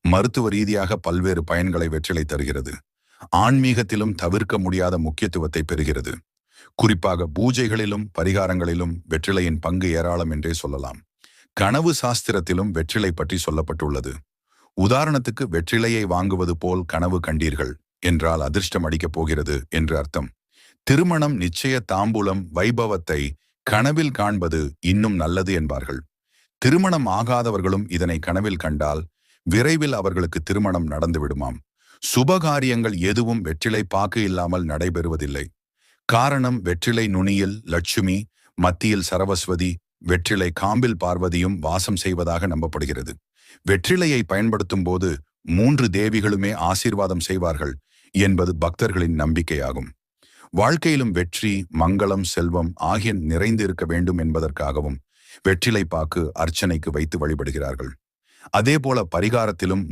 மருத்துவ ரீதியாக பல்வேறு பயன்களை வெற்றிலை தருகிறது. ஆன்மீகத்திலும் தவிர்க்க முடியாத முக்கியத்துவத்தை பெறுகிறது. குறிப்பாக பூஜைகளிலும் பரிகாரங்களிலும் வெற்றிலையின் பங்கு ஏராளம் என்றே சொல்லலாம். கனவு சாஸ்திரத்திலும் வெற்றிலை பற்றி சொல்லப்பட்டுள்ளது. உதாரணத்துக்கு, வெற்றிலையை வாங்குவது போல் கனவு கண்டீர்கள் என்றால் அதிர்ஷ்டம் அடிக்கப் போகிறது என்று அர்த்தம். திருமணம், நிச்சய, தாம்பூலம், வைபவத்தை கனவில் காண்பது இன்னும் நல்லது என்பார்கள். திருமணம் ஆகாதவர்களும் இதனை கனவில் கண்டால் விரைவில் அவர்களுக்கு திருமணம் நடந்து விடுமாம். சுபகாரியங்கள் எதுவும் வெற்றிலை பாக்கு இல்லாமல் நடைபெறுவதில்லை. காரணம், வெற்றிலை நுனியில் லட்சுமி, மத்தியில் சரஸ்வதி, வெற்றிலை காம்பில் பார்வதியும் வாசம் செய்வதாக நம்பப்படுகிறது. வெற்றிலையை பயன்படுத்தும் போது 3 தேவிகளுமே ஆசீர்வாதம் செய்வார்கள் என்பது பக்தர்களின் நம்பிக்கையாகும். வாழ்க்கையிலும் வெற்றி, மங்களம், செல்வம் ஆகிய நிறைந்து இருக்க வேண்டும் என்பதற்காகவும் வெற்றிலை பாக்கு அர்ச்சனைக்கு வைத்து வழிபடுகிறார்கள். அதேபோல பரிகாரத்திலும்